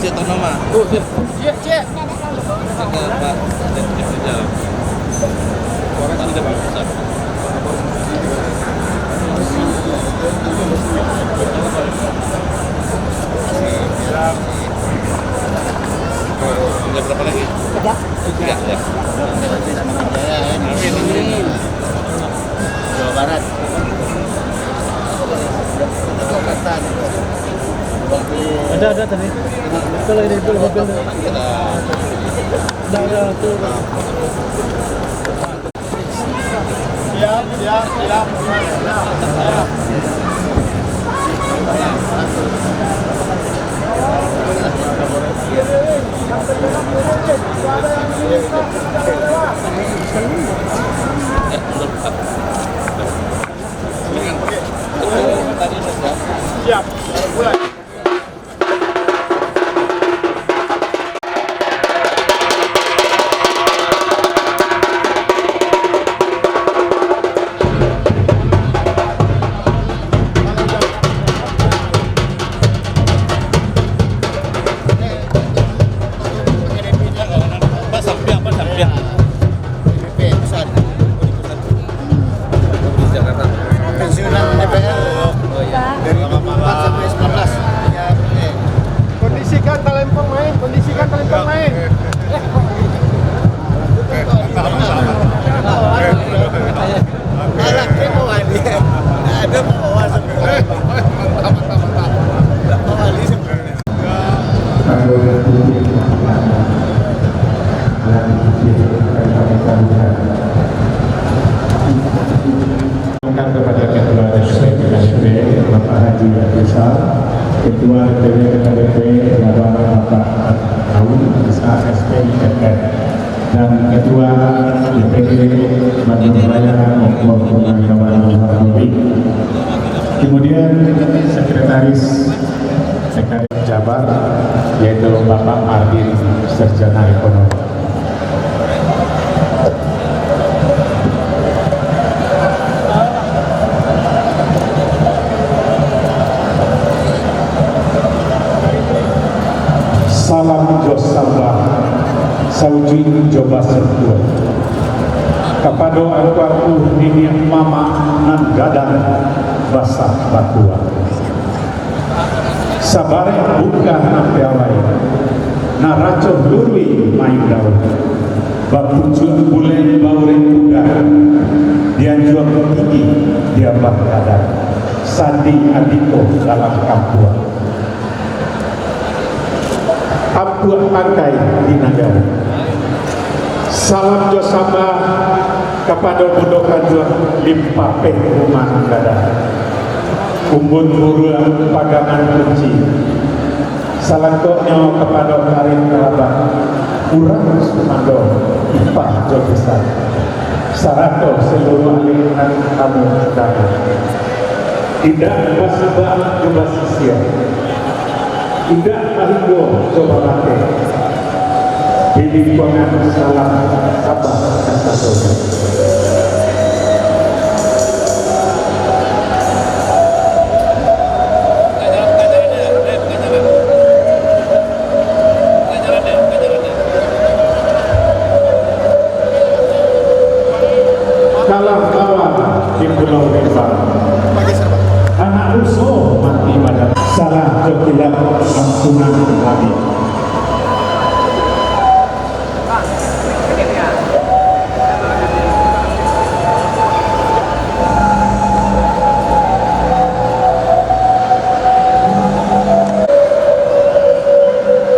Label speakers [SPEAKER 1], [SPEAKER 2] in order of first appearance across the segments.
[SPEAKER 1] Cek tahu nama.
[SPEAKER 2] Oh, cek.
[SPEAKER 1] Cek Pak. Cek saja. Orang tidak bisa. Tinggal berapa lagi? Tiga. Ya. Amin.
[SPEAKER 2] Jawa Barat. Ada tadi. Betul lagi itu mobil. Ada tuh. Siap. Siap. Mulai. Pensiunan DPR dari 4 sampai 19. Kondisikan talempong main. Alah kemoan dia. Ada bawa sebenarnya.
[SPEAKER 3] Kepada Ketua DPP Bapak Haji Rizal, Ketua DPP KDP Bapak Aun Isa SPIFR, dan Ketua DPD Bandung Raya Maupun Kawan-Kawan. Kemudian Sekretaris Jabar yaitu Bapak Ardin Sarjana Ekonomi. Salam Josamba Sauji Joba Sertua Kapado Alquartu Nini Mama Nan Gadang Basah Batua Sabare Buka Napiawai Naraco Lurui Main Daun Bapucu Bulen Bauren Kuda Dianjuang Tinggi Diabah Gadang Sandi Adiko dalam Kampua Abdul Angkai di Nagara. Salam Josamba kepada Budo Kajuan Limpa Peh Rumah Nagara. Umbun Buruan Pagangan Kunci. Salam koknya kepada Karim Kerabat. Urang Sumando Ipa Jogesa. Sarato seluruh aliran kamu Nagara. Tidak basabah kebasisia. Tidak ahligo coba pakai di lingkungan salah sabah kasatonya. Kalah kawan di Pulau Rimba. Anak rusuh mati pada salah tertilap ampunan kami.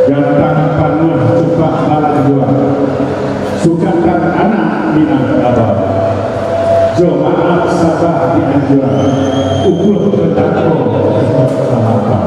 [SPEAKER 3] Gantang panuh cukup balan dua. Sukakan anak Minangkabau. Jo maaf sabah di anjuran. Ukur bertakwa sama-sama.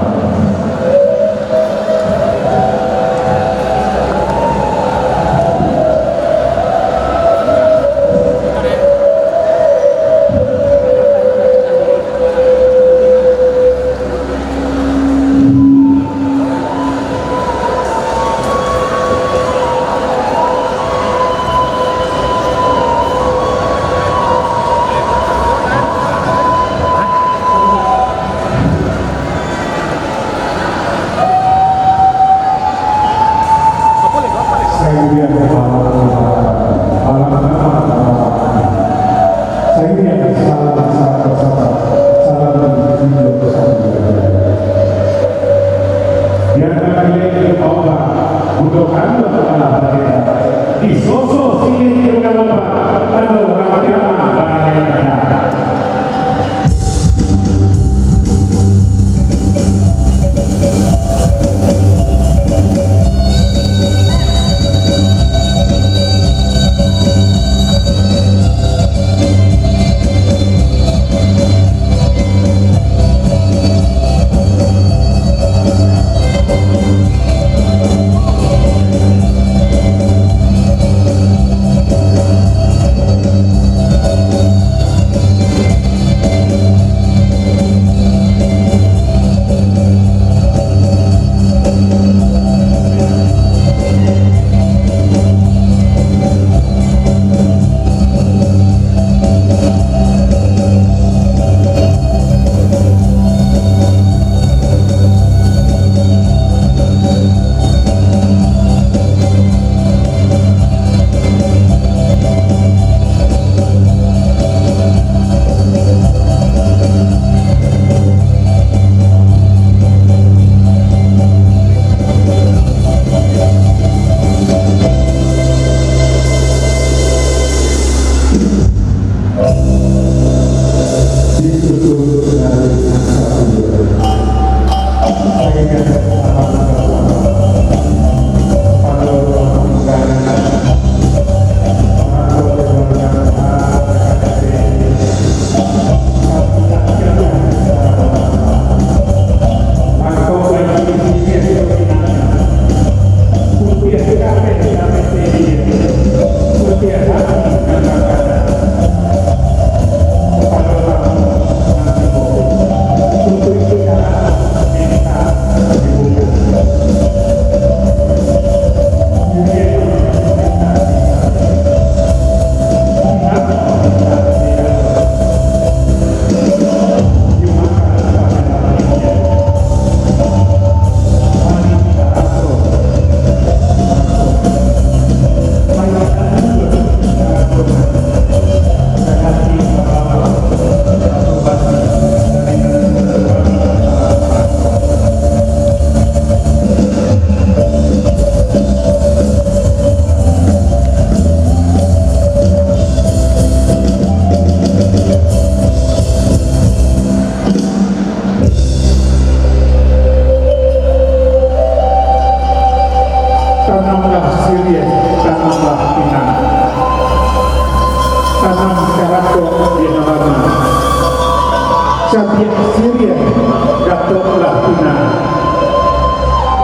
[SPEAKER 3] yang kami obat untuk anda adalah di sosok sini juga obat pada Ramadhan Barangnya.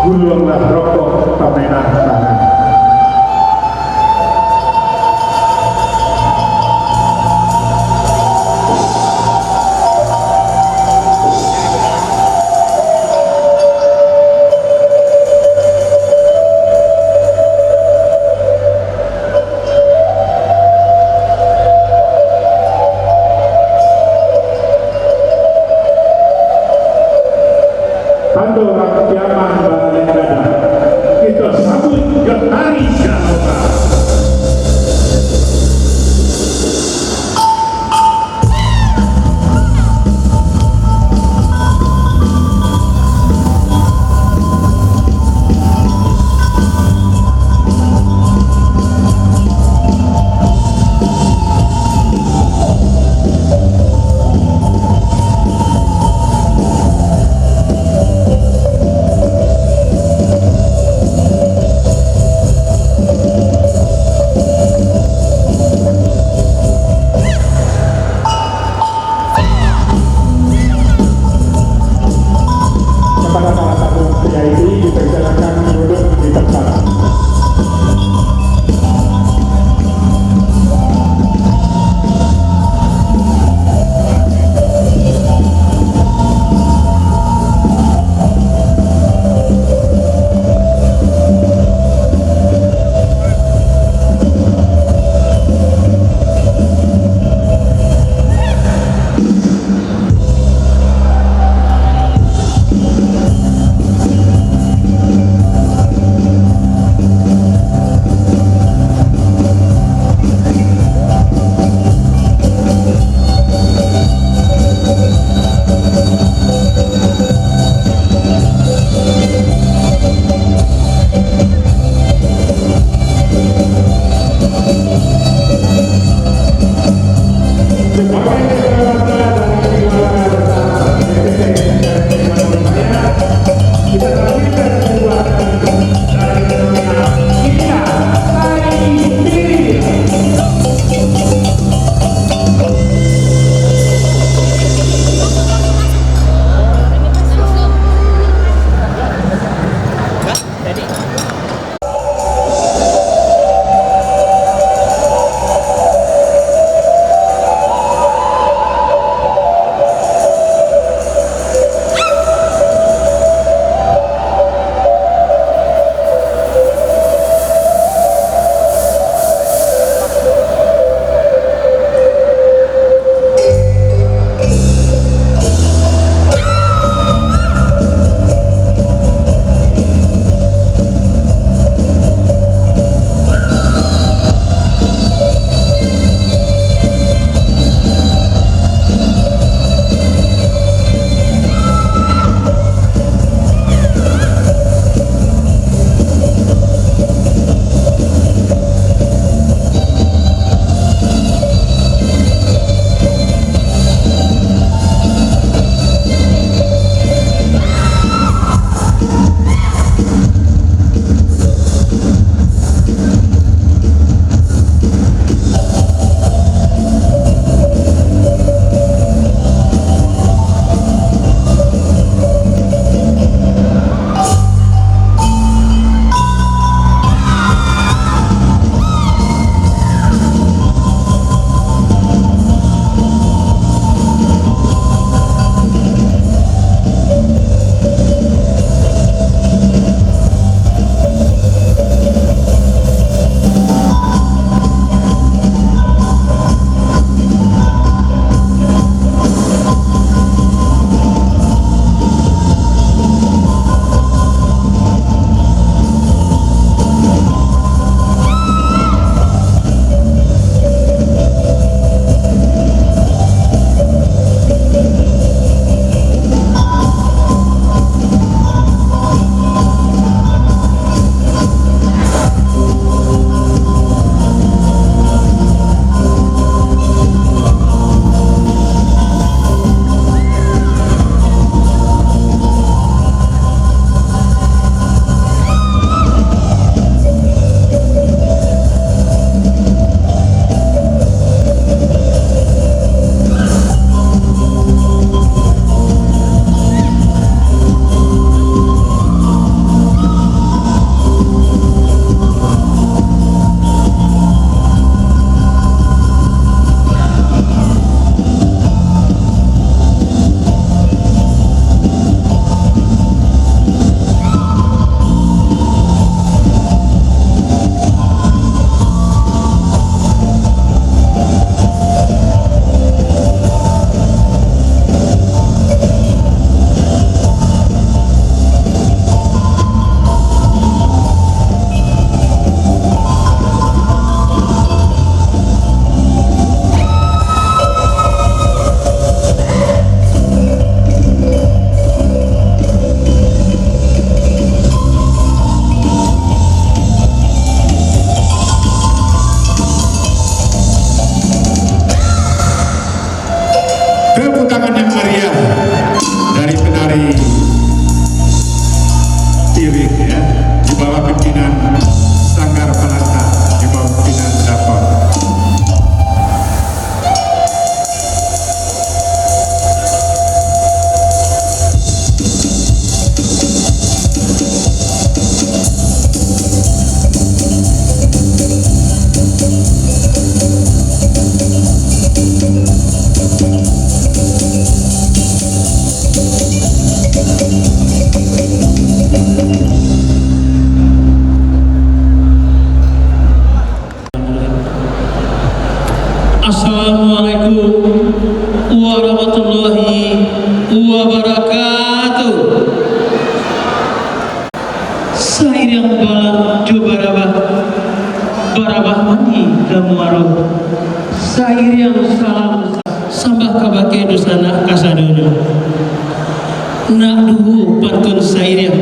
[SPEAKER 3] Gulunglah rokok pameran tangan. Pando Rakyat Barangnya, kita sambut Getari Jawa. kita tampilkan kedua dari namanya Indah Saidi.
[SPEAKER 4] Assalamualaikum warahmatullahi wabarakatuh. Sair yang balang jubarabah barabah mani damuaro. Sair yang salam sambah kabake dosana kasadonya. Nak duhu pantun sair yang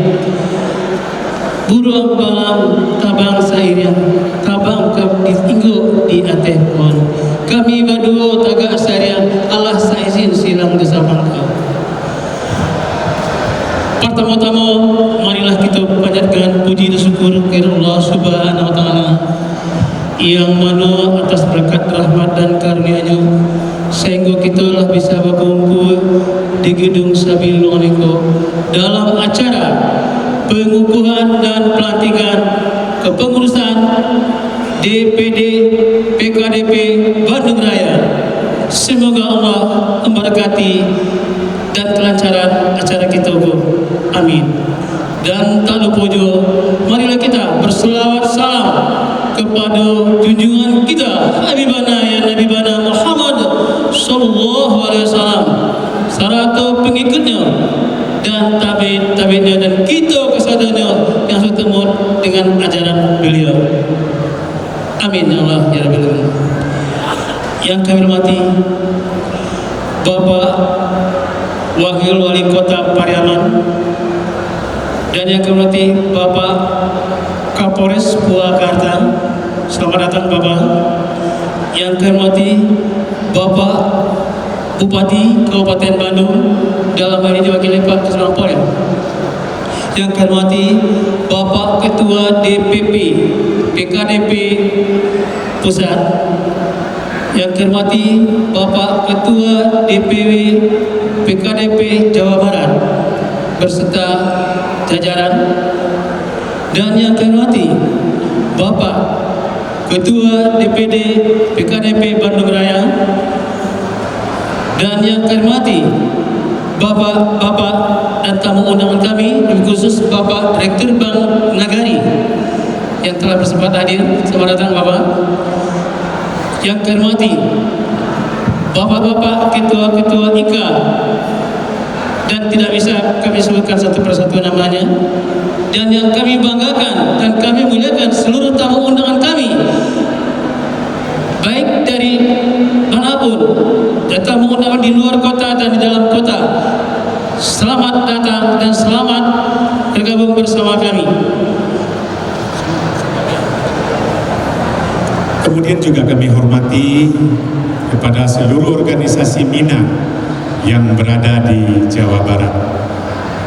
[SPEAKER 4] buruang balang tabang sair yang tabang kabdis inggo di atehon. Kami badu tagak sarian Allah saizin silang desa pangkau. Pertama pertama-tama marilah kita panjatkan puji dan syukur kepada Allah Subhanahu wa taala yang mana atas berkat rahmat dan karunia-Nya sehingga kita lah bisa berkumpul di gedung Sabilul Niko dalam acara pengukuhan dan pelantikan kepengurusan DPD PKDP Bandung Raya. Semoga Allah memberkati dan kelancaran acara kita. Amin. Dan tak lupa juga, marilah kita berselawat salam kepada junjungan kita Habibana ya Nabibana Muhammad sallallahu alaihi wasallam serta pengikutnya dan tabi'innya dan kita kesadannya yang bertemu dengan ajaran beliau. Amin ya Allah ya Rabbal Alamin. Yang kami hormati Bapak Wakil Wali Kota Pariaman dan yang kami hormati Bapak Kapolres Purwakarta, selamat datang Bapak. Yang kami hormati Bapak Bupati Kabupaten Bandung, dalam hal ini diwakili Pak Ketua Polres. Yang kami hormati Bapak Ketua DPP PKDP Pusat. Yang kami hormati Bapak Ketua DPW PKDP Jawa Barat berserta jajaran. Dan yang kami hormati Bapak Ketua DPD PKDP Bandung Raya. Dan yang kami hormati Bapak-bapak dan tamu undangan kami, lebih khusus Bapak Direktur Bank Nagari yang telah bersempat hadir. Selamat datang Bapak. Yang kami hormati Bapak-bapak ketua-ketua IKA dan tidak bisa kami sebutkan satu persatu namanya. Dan yang kami banggakan dan kami muliakan seluruh tamu undangan kami, baik dari manapun, dan tamu undangan di luar kota dan di dalam kota. Selamat datang dan selamat bergabung bersama kami.
[SPEAKER 3] Kemudian juga kami hormati kepada seluruh organisasi Minang yang berada di Jawa Barat.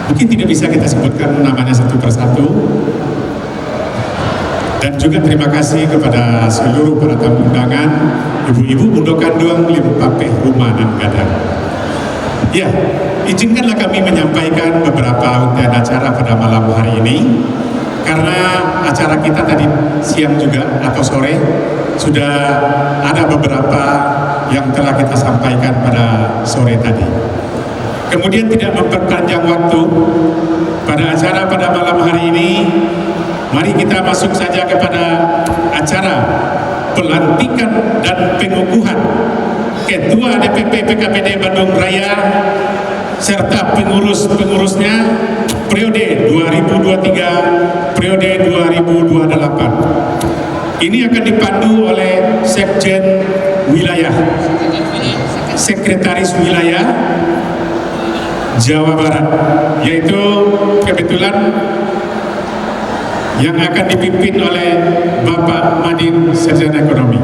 [SPEAKER 3] Mungkin tidak bisa kita sebutkan namanya satu persatu. Dan juga terima kasih kepada seluruh para tamu undangan, ibu-ibu Bundo Kanduang, Lim Papeh, Rumah dan Gadang. Ya, izinkanlah kami menyampaikan beberapa untayan acara pada malam hari ini. Karena acara kita tadi siang juga atau sore sudah ada beberapa yang telah kita sampaikan pada sore tadi. Kemudian tidak memperpanjang waktu pada acara pada malam hari ini, mari kita masuk saja kepada acara pelantikan dan pengukuhan Ketua DPP PKPD Bandung Raya serta pengurus-pengurusnya periode 2023 periode 2028. Ini akan dipandu oleh Sekjen Wilayah, Sekretaris Wilayah Jawa Barat, yaitu kebetulan yang akan dipimpin oleh Bapak Madin Sarjana Ekonomi.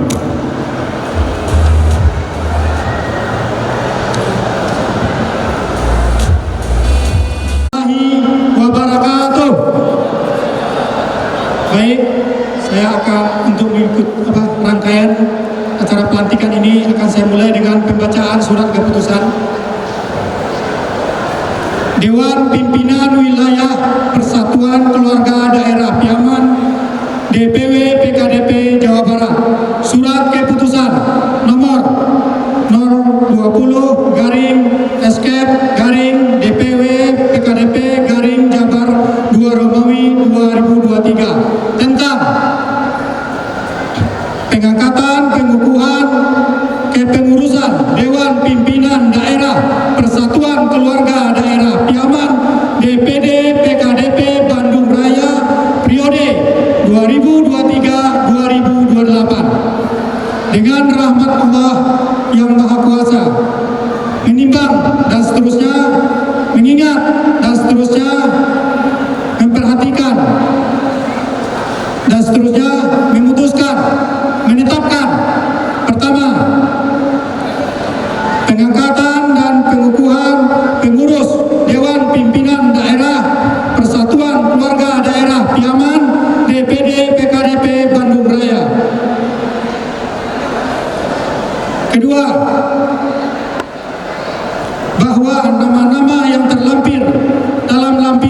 [SPEAKER 5] Wabarakatuh. Baik, saya akan untuk mengikut rangkaian acara pelantikan ini akan saya mulai dengan pembacaan surat keputusan Dewan Pimpinan Wilayah Persatuan Keluarga Daerah Piaman DPW PKDP Jawa Barat. Surat keputusan nomor 20 garing escape garing DPW PKDP garing Jabar 2 Romawi 2023 tentang pengangkatan pengukuhan kepengurusan Dewan Pimpinan Daerah Persatuan Keluarga Daerah Piaman DPD PKDP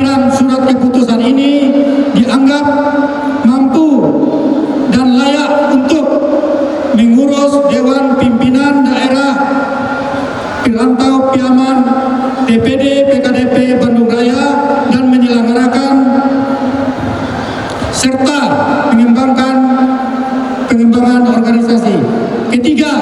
[SPEAKER 5] pengambilan surat keputusan ini dianggap mampu dan layak untuk mengurus Dewan Pimpinan Daerah Perantau Piaman DPD PKDP Bandung Raya dan menyelenggarakan serta pengembangan organisasi. Ketiga,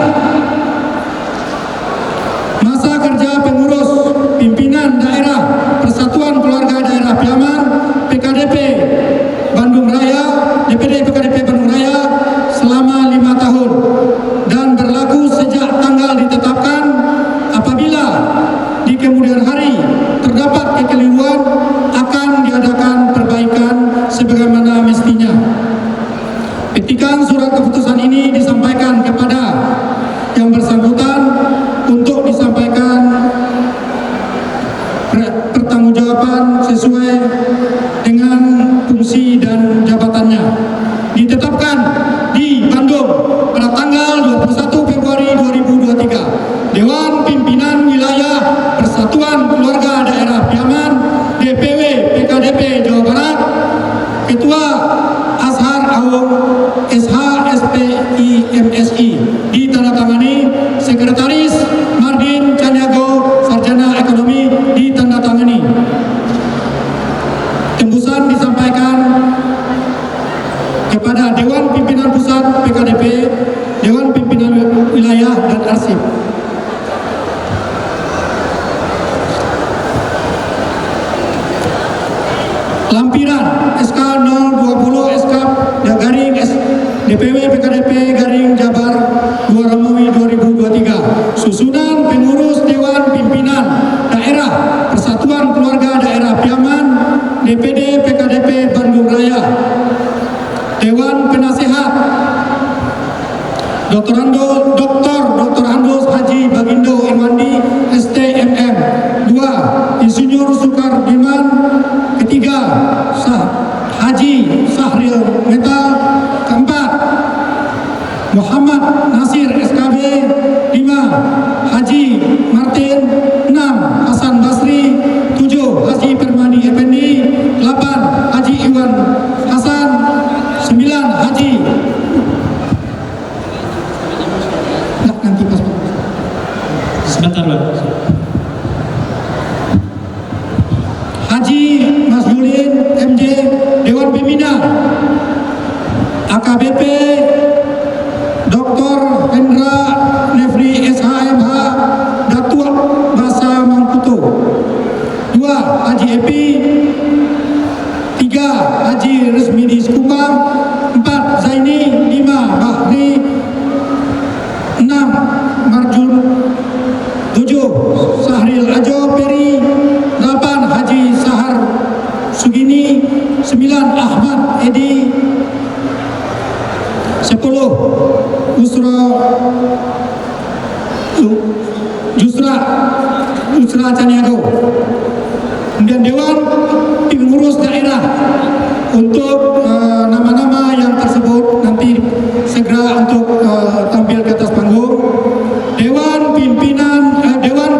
[SPEAKER 5] masa kerja pengurus pimpinan daerah Persatuan Keluarga Daerah Piaman PKDP Bandung Raya DPD PKDP Bandung Raya selama 5 tahun dan berlaku sejak tanggal ditetapkan. Apabila di kemudian hari terdapat kekeliruan, akan diadakan perbaikan sebagaimana mestinya. Petikan surat keputusan ini disampaikan kepada yang bersangkutan untuk disampaikan pertanggungjawaban sesuai dengan fungsi dan jabatannya. Ditetapkan di Bandung pada tanggal 21 Februari 2023, Dewan Pimpinan Wilayah Persatuan Keluarga Daerah Piaman DPW PKDP Jawa Barat, Ketua Azhar Aung SHSPI MSI, ditandatangani Sekretaris Mardin Caniago Sarjana Ekonomi, ditandatangani. Tembusan disampaikan kepada Dewan Pimpinan Pusat PKDP, Dewan Pimpinan Wilayah dan Arsip. Lampiran SK 020 SK garing DPW PKDP garing Jabar 2 Romawi 2023. Susunan pengurus Dewan Pimpinan Daerah Persatuan Keluarga Daerah Piaman DPD PKDP Bandung Raya. Dewan Penasehat Dr. Andos Haji Bagindo Irwandi STMM. 2. Insinyur Sukardiman. 3. Haji Sahril Metal. 4. Muhammad Nasir SKB. 5. Haji Martin. 6. Hasan Basri. 7. Haji Permadi Effendi. 8. Haji Iwan Hasan. 9. Haji nanti pas
[SPEAKER 4] Sebentar, Pak.
[SPEAKER 5] Haji Mas Julin MJ Dewan Pembina. AKBP Dr. Hendra Nefri SHMH Datuk Basa Mangkuto. 2. Haji Epi. 3. Haji Resmidi Sekupang. 4. Zaini. 5. Bahri. 6. Marjun. 7. Sahril Ajo Peri. 8. Haji Sahar Sugini. 9. Ahmad Edi. 10. Jusra Caniago. Kemudian Dewan Pengurus Daerah untuk nama-nama yang tersebut nanti segera untuk tampil ke atas panggung. Dewan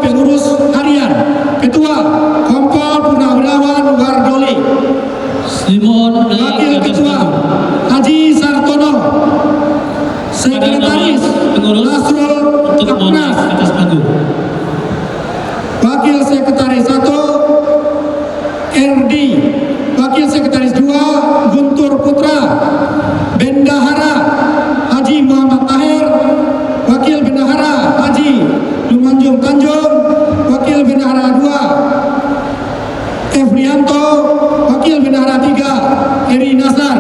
[SPEAKER 5] Pengurus Harian. Ketua Kompol Purnawirawan Wardoli.
[SPEAKER 4] Simon
[SPEAKER 5] Wakil Ketua Haji Sartono. Sekretaris Nasrul
[SPEAKER 4] untuk mohon
[SPEAKER 5] Aknas.
[SPEAKER 4] atas panggung.
[SPEAKER 5] Wakil Sekretaris 1 RD. Wakil Sekretaris 2 Guntur Putra. Bendahara Haji Muhammad Tahir. Wakil Bendahara Haji Lumanjung Tanjung. Wakil Bendahara 2 Efrianto. Wakil Bendahara 3 Eri Nasar.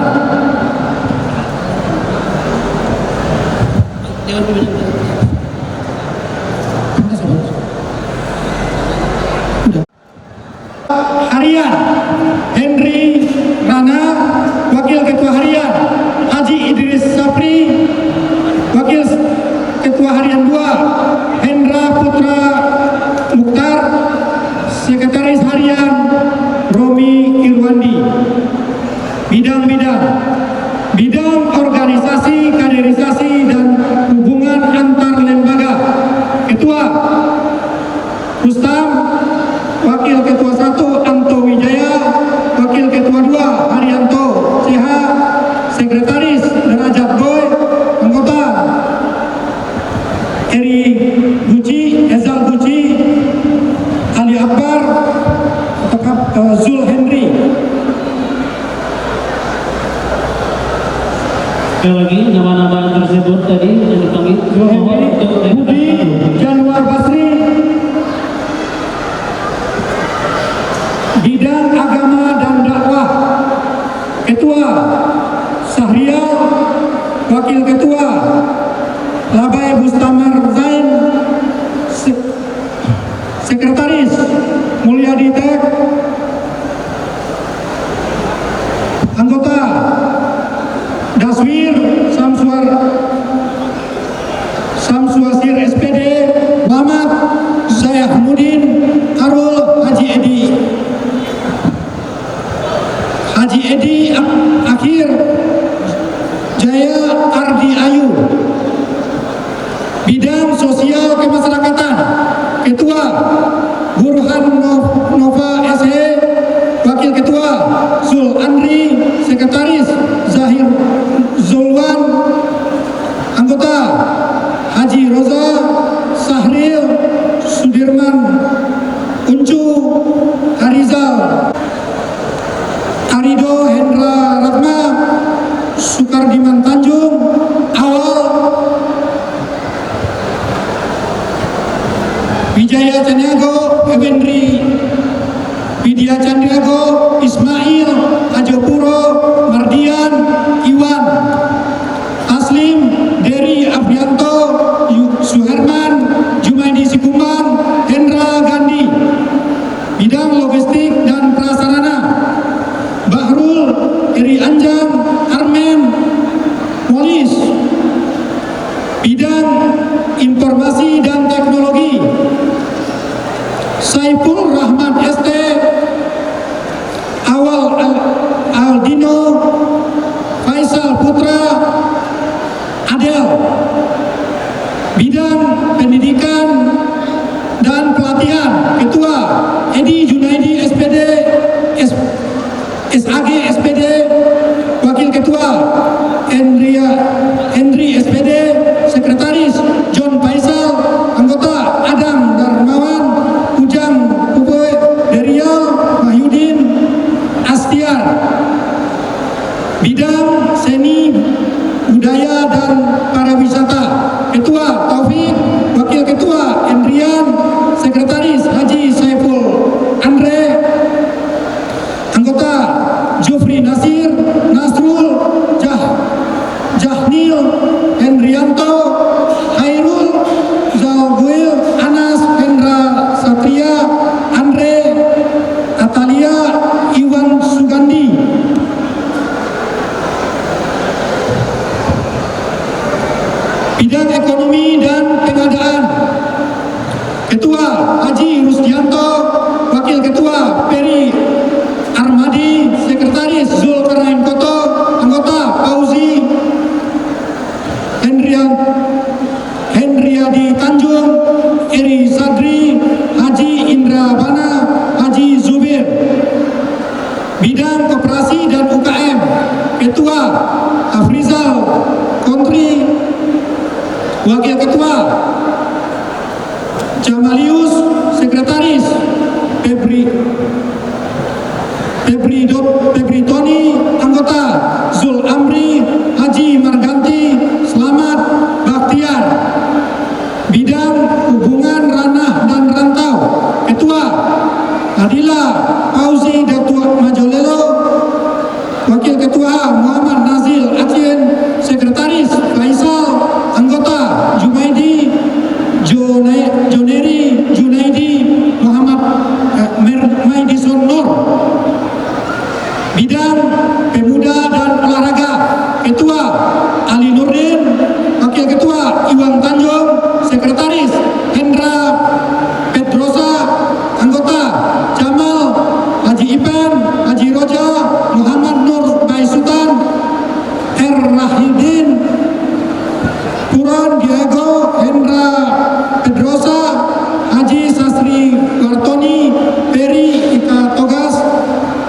[SPEAKER 5] Harian Henry Rana. Wakil Ketua Harian Haji Idris Sapri. Wakil Ketua Harian 2 Hendra Putra Mukhtar. Sekretaris Harian Romi Irwandi. Bidang organisasi, kaderisasi dan hubungan antar lembaga. Ketua Rustam. Wakil Ketua 1 Anto Wijaya.
[SPEAKER 4] Sekali lagi nama-nama tersebut tadi yang kami mohon untuk
[SPEAKER 5] Budi Januar Basri, Bidang Agama dan Dakwah, Ketua Syahrial, Wakil Ketua Labai Bustamar Zain, Sekretaris Mulyadi Tek, anggota Daswir Samsuasir SPD Muhammad Zayahmudin Arul Haji Edi Akhir Jaya Ardi Ayu, Bidang Sosial Kemasyarakatan, Ketua Burhan Nova SE, Wakil Ketua Zul Andri, Sekretaris Zahir Zulwan, anggota Haji Roza Sahril Sudirman Uncu Harizal, Arido Hendra Ratna Sukardiman Tanjung Awal, Wijaya Caniago Ewendri Widya Chandriago Ismail Ajopuro Mardian Iwan Taslim Dery Aprianto Suherman Jumaidi Sikuman Hendra Gandhi, Bidang Logistik dan Prasarana Bahrul Eri Anjang Armen Molis, Bidang Informasi dan Teknologi Saiful Rahman ST, Awal Aldino Faisal Putra Adel, Bidang Pendidikan dan Pelatihan Ketua Edi Junaidi SPD SAG SPD, Wakil Ketua Henry SPD, Sekretaris John Faisal, anggota Adam Darmawan Ujang Uboy Derial Mahyudin Astiar, Bidang Seni Budaya dan Pariwisata, Ketua Taufik, Wakil Ketua Endrian, Sekretaris Haji Saiful Andre, anggota Jufri Nasir Nasrul Jahnil Hendrianto Hairul Zalguil Anas Hendra Satria Andre Atalia Iwan Sugandi, Bidang Ekonomi dan Pengadaan, Ketua Haji Rusdianto, Wakil Ketua Peri Armadi, Sekretaris Zulkarnain Koto, anggota Fauzi Hendriadi Tanjung, Eri Sadri, Haji Indra Bana, Haji Zubir, Bidang Koperasi dan UKM, Ketua Afrizal Kontri, Wakil Ketua Jamalius, Sekretaris Febri Tony, anggota Zul Amri, Haji Marganti Selamat Bakhtiar, Bidang Hubungan Ranah dan Rantau, Ketua Adila Fauzi Datua Majolelo, Wakil Ketua Muhammad Nazil Acien, Sekretaris Faisal, anggota Jumaidi Joneri Junaidi Muhammad Maidison Nur, Bidang Pemuda dan Olahraga, Ketua Ali Nurdin, Wakil Ketua Iwan Tanjung, Sekretaris Hendra Pedrosa, anggota Jamal Haji Ipen, Haji Roja Muhammad Nur Baisutan, Rahidin Puran Diego Hendra Pedrosa, Haji Sastri Wartoni Peri Ika Togas,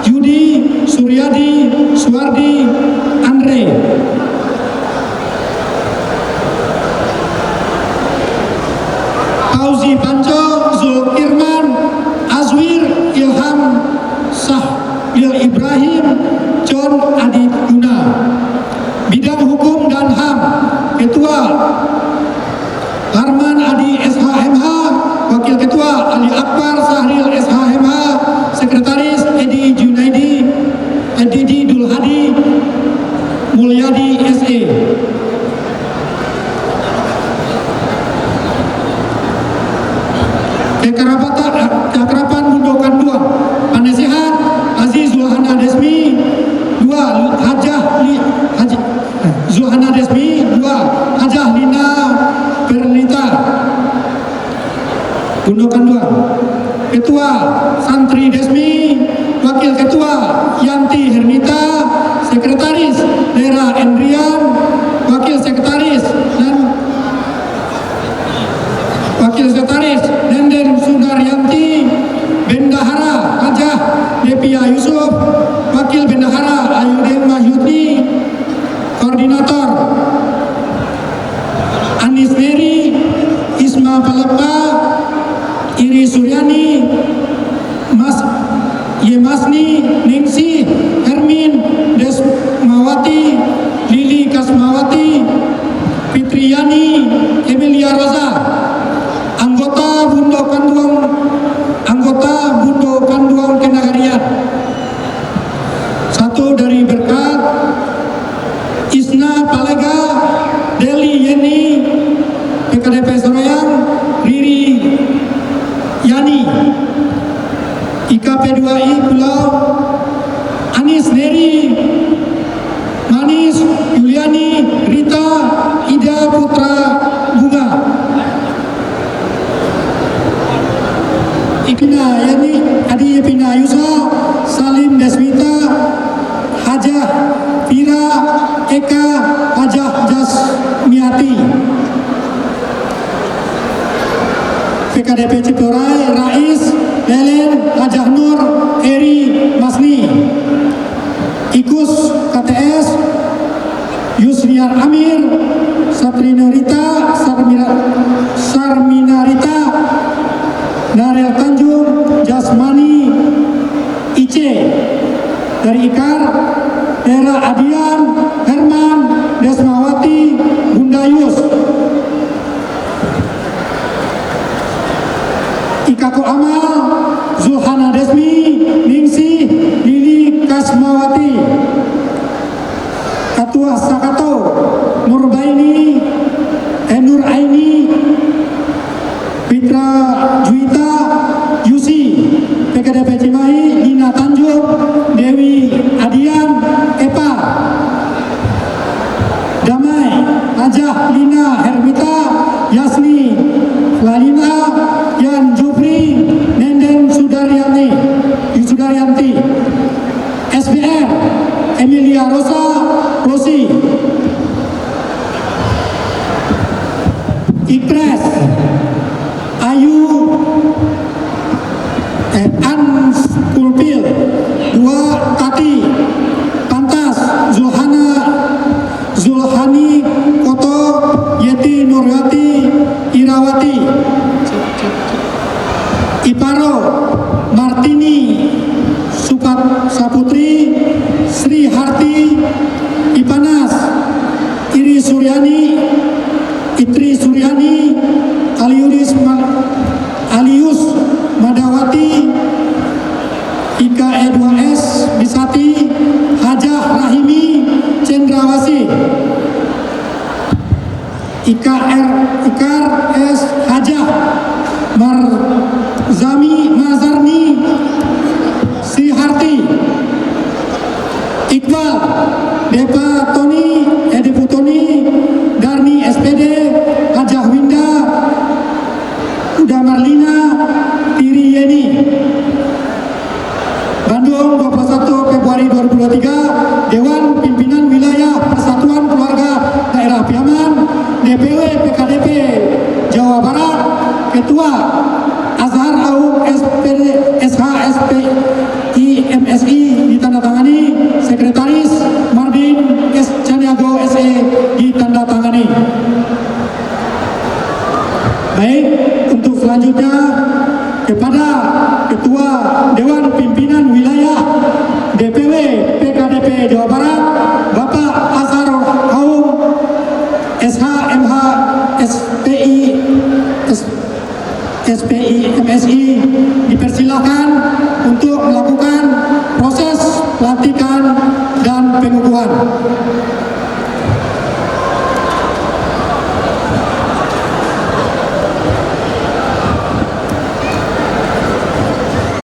[SPEAKER 5] Yudi Suryadi Suwardi Andre, Fauzi Panco Zulkirman Azwir Ilham Sahlil Ibrahim John Adi Guna, Bidang Hukum dan Edidi Dul Hadi Mulyadi SE. Keakraban Mundokan 2, Penasehat Aziz Zulhana Desmi 2, Zulhana Desmi 2, Hajah Lina Perlita Mundokan 2. Ketua Santri Desmi, Wakil Ketua Yanti Hernita, Sekretaris Lera Endrian, Wakil Sekretaris Nenden Sundaryanti, Bendahara Hajah Devia Yusuf, Wakil Bendahara Ayudin Mahyudni, Koordinator Anis Neri, Isma Palepa, Iri Suryani, Mas Yemasni, Ningsi, Hermin, Desmawati, Lili Kasmawati, Fitriani, Emilia Rosa. Anggota Bundo Kanduang Kenagarian. 1 dari Berkat, Isna Palega, Deli Yeni, PKDP Seroyang, Riri Yani, IKP2I Pulau, Anis Neri, Manis, Yuliani, Rita, Ida Putra Bunga, Ikina Yani, Adi Pina Yusa, Salim Desmita, Hajah Pira, Eka, Hajah Jasmiati, PKDP Ciporai, Rais, Lelen, Hajah Nur, Eri Masni, Ikus KTS, Yusniar Amir, Satrinorita, Sarminarita, Narel Tanjung, Jasmani, Ice, dari Ikar, Era Adian, Herman, Desmawati, Bundayus, Ikako Amal, Zulhana Desmi, Ningsi, Lili Kasmawati, Ketua Sakato, Nurbaini, Nur Aini, Fitra Juwita, Yusi, PKDP Cimahi, Nina Tanjung, Dewi Adian, Epa, Damai, Hajah Lina Hermita, Yasni, Lalina, Yan Jupri, Nenden Sudaryanti, SBR, Emilia Rosa, Rosi, Ikres, Ayu, Ans Kulpil, 2, Tati, Pantas, Zulhani, Koto, Yeti Nurhati, Irawati, Iparo, Martini, Saputri, Sri Harti, Ipanas, Iri Suryani, Itri Suryani, Alius Madawati, IKE2S Bisati, Hajah Rahimi Cendrawasi, Ikar S Hajah Mazarni Sri Harti, Iqbal Depa